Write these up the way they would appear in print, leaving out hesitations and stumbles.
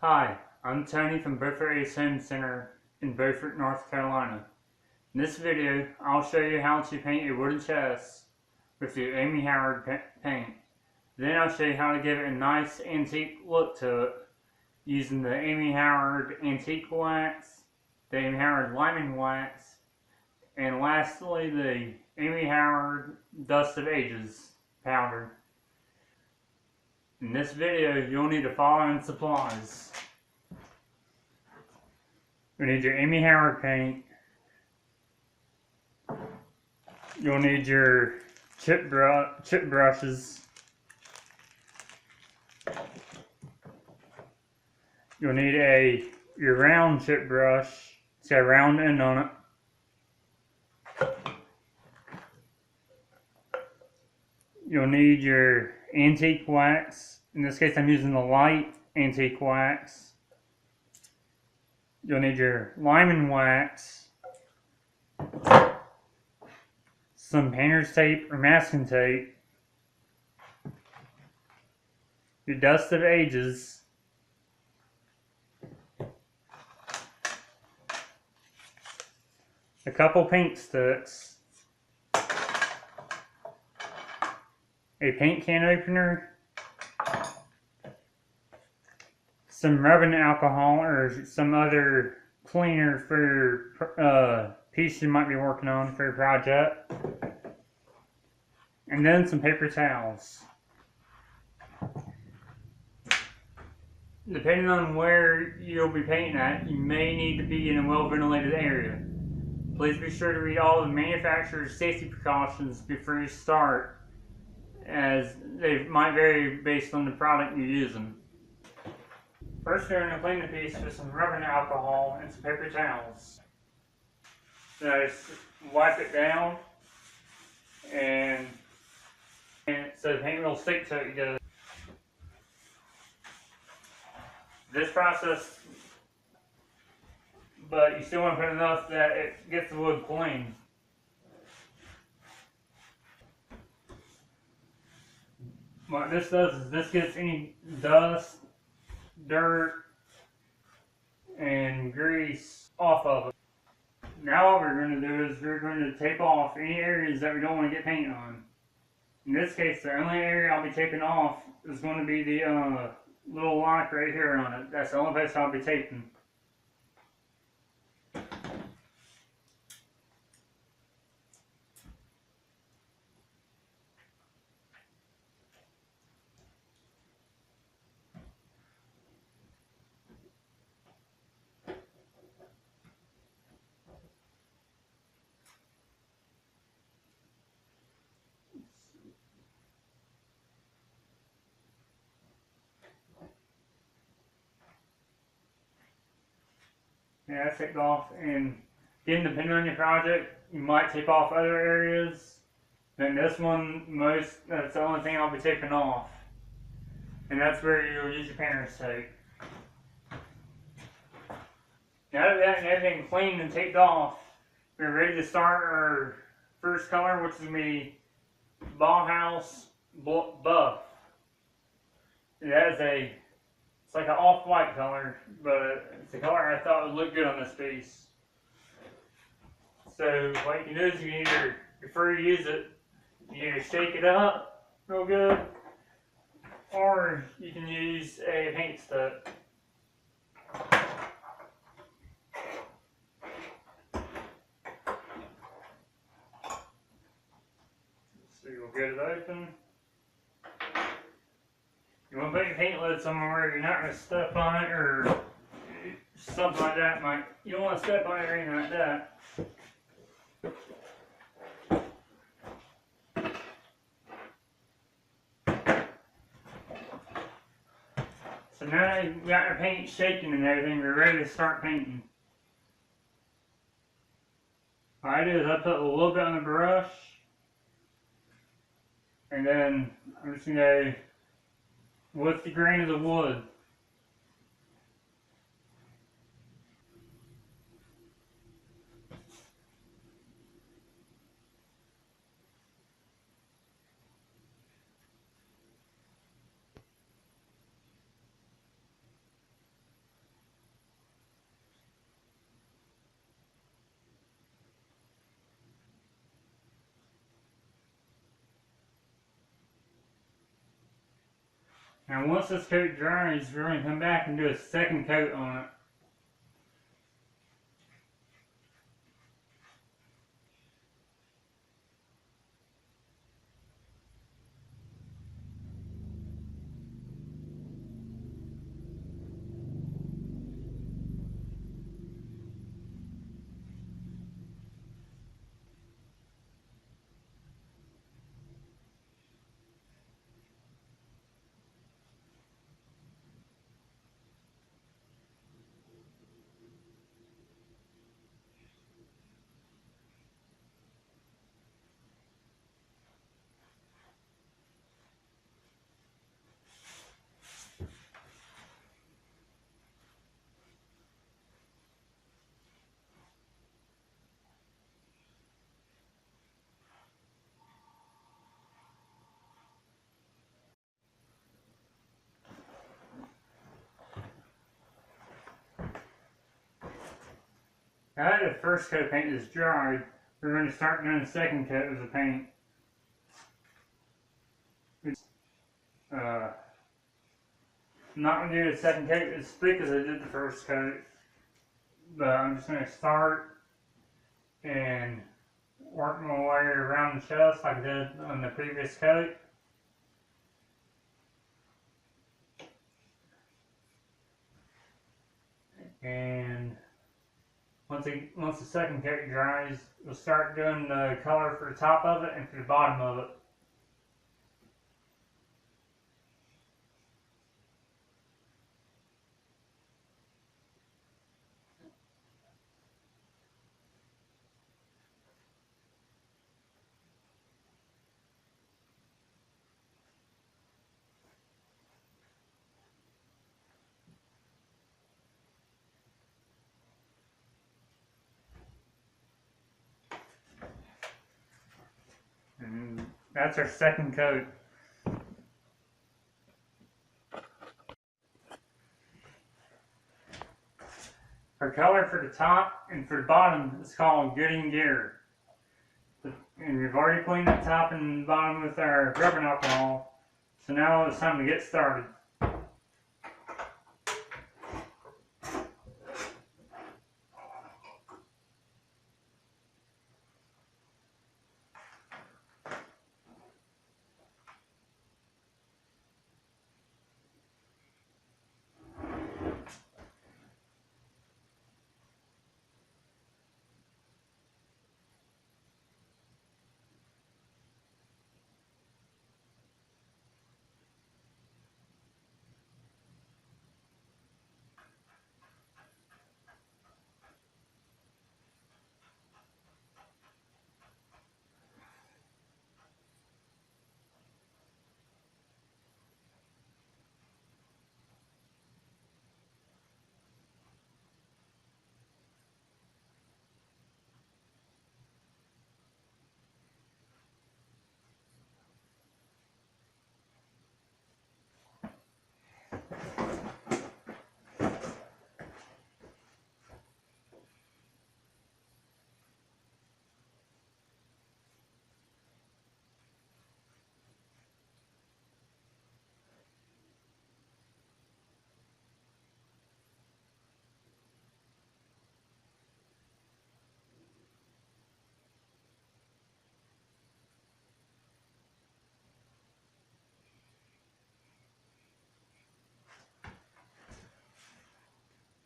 Hi, I'm Tony from Beaufort Ace Home Center in Beaufort, North Carolina. In this video, I'll show you how to paint a wooden chest with the Amy Howard paint. Then I'll show you how to give it a nice antique look to it using the Amy Howard antique wax, the Amy Howard liming wax, and lastly the Amy Howard Dust of Ages powder. In this video, you'll need the following supplies. You'll need your Amy Howard paint. You'll need your chip brushes. You'll need your round chip brush. It's got a round end on it. You'll need your antique wax. In this case, I'm using the light antique wax. You'll need your liming wax, some painter's tape or masking tape, your Dust of Ages, a couple paint sticks, a paint can opener, some rubbing alcohol or some other cleaner for your piece you might be working on for your project, and then some paper towels. Depending on where you'll be painting at, you may need to be in a well-ventilated area. Please be sure to read all the manufacturer's safety precautions before you start, as they might vary based on the product you're using. First, you're going to clean the piece with some rubbing alcohol and some paper towels. Just wipe it down, and so the paint will stick to it good. This process, but you still want to put enough that it gets the wood clean. What this does is this gets any dust, dirt, and grease off of it. Now what we're going to do is we're going to tape off any areas that we don't want to get paint on. In this case, the only area I'll be taping off is going to be the little lock right here on it. That's the only place I'll be taping. Yeah, that's taped off, and again, depending on your project, you might tape off other areas. Then this one, that's the only thing I'll be taping off. And that's where you'll use your painter's tape. Now that we have everything cleaned and taped off, we're ready to start our first color, which is going to be Bauhaus Buff. It's like an off-white color, but it's a color I thought would look good on this piece. So what you can do is you can either, before you use it, you either shake it up real good, or you can use a paint stick. So you'll get it open. You want to put your paint lid somewhere where you're not going to step on it or something like that. You don't want to step on it or anything like that. So now that you've got your paint shaking and everything, we're ready to start painting. What I do is I put a little bit on the brush, and then I'm just going to go with the grain of the wood. Now once this coat dries, we're going to come back and do a second coat on it. Now that the first coat of paint is dried, we're going to start doing the second coat of the paint. I'm not going to do the second coat as thick as I did the first coat, but I'm just going to start and work my way around the chest like I did on the previous coat. And once the second coat dries, we'll start doing the color for the top of it and for the bottom of it. And that's our second coat. Our color for the top and for the bottom is called Good and Gear. And we've already cleaned the top and bottom with our rubbing alcohol. So now it's time to get started.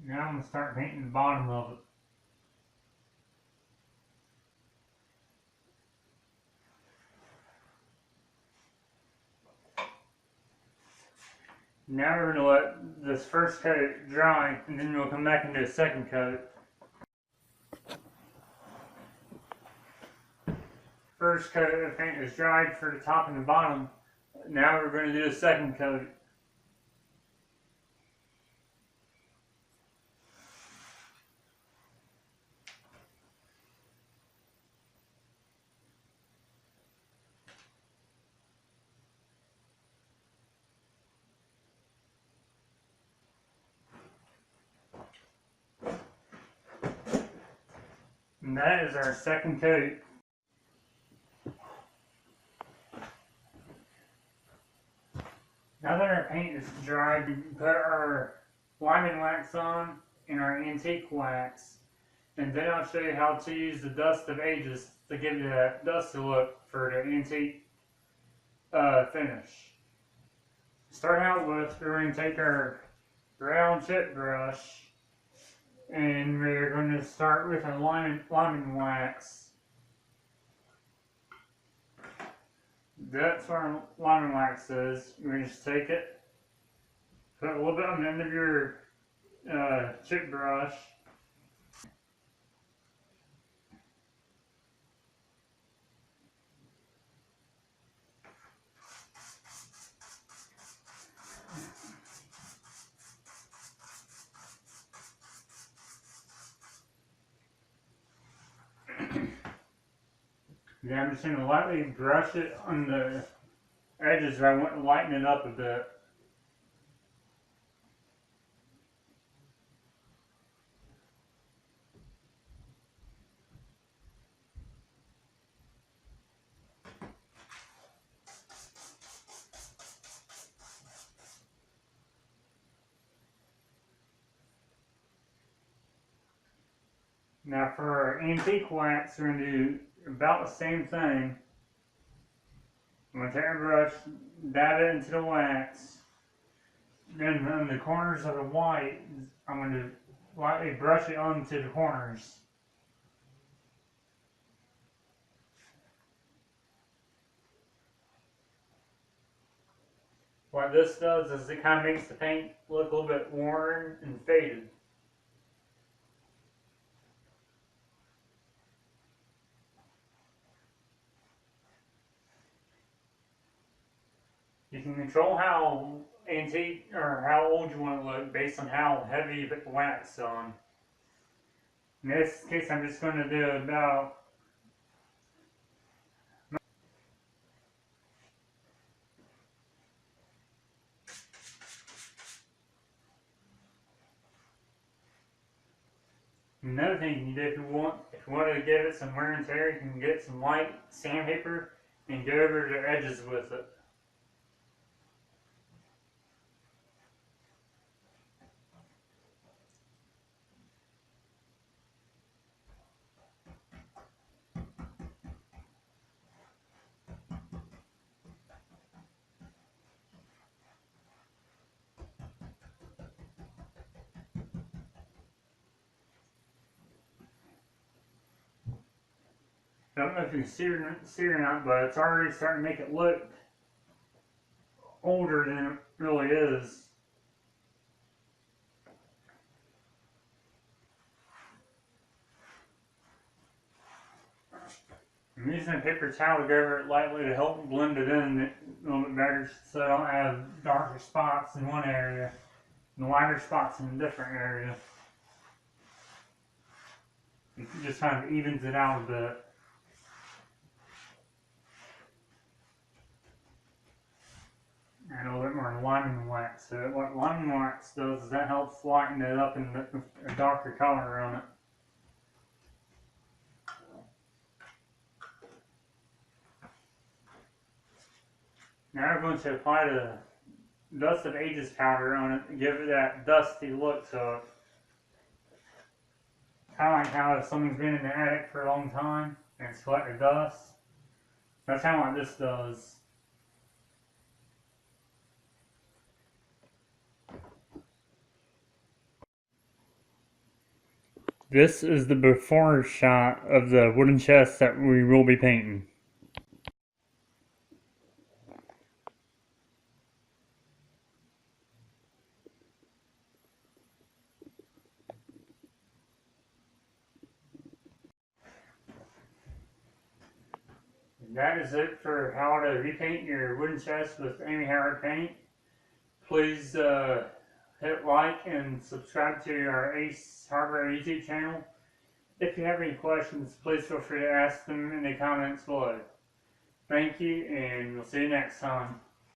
Now I'm going to start painting the bottom of it. Now we're going to let this first coat dry, and then we'll come back and do a second coat. First coat of paint is dried for the top and the bottom. Now we're going to do the second coat. And that is our second coat. Now that our paint is dried, we put our lining wax on and our antique wax. And then I'll show you how to use the dust of ages to give you that dusty look for the antique finish. Start out with, we're going to take our round chip brush and we're going to start with our lining wax. That's where our lining wax is. You're going to just take it, put a little bit on the end of your chip brush. Then I'm just going to lightly brush it on the edges where I want to lighten it up a bit. Now for our antique wax, we're going to do about the same thing. I'm going to take our brush, dab it into the wax. Then on the corners of the white, I'm going to lightly brush it onto the corners. What this does is it kind of makes the paint look a little bit worn and faded. You can control how antique or how old you want to look based on how heavy you put the wax on. In this case, I'm just going to do about another thing you can do if you want to give it some wear and tear, you can get some light sandpaper and go over the edges with it. I don't know if you can see it or not, but it's already starting to make it look older than it really is. I'm using a paper towel to go over it lightly to help blend it in a little bit better so I don't have darker spots in one area and lighter spots in a different area. It just kind of evens it out a bit. And a little bit more lining wax. So what lining wax does is that helps lighten it up and a darker color on it. Now we're going to apply the Dust of Ages powder on it and give it that dusty look to it. Kind of like how if something's been in the attic for a long time and it's collected dust. That's kind of what this does. This is the before shot of the wooden chest that we will be painting. That is it for how to repaint your wooden chest with Amy Howard paint. Please hit like and subscribe to our Ace Hardware YouTube channel. If you have any questions, please feel free to ask them in the comments below. Thank you, and we'll see you next time.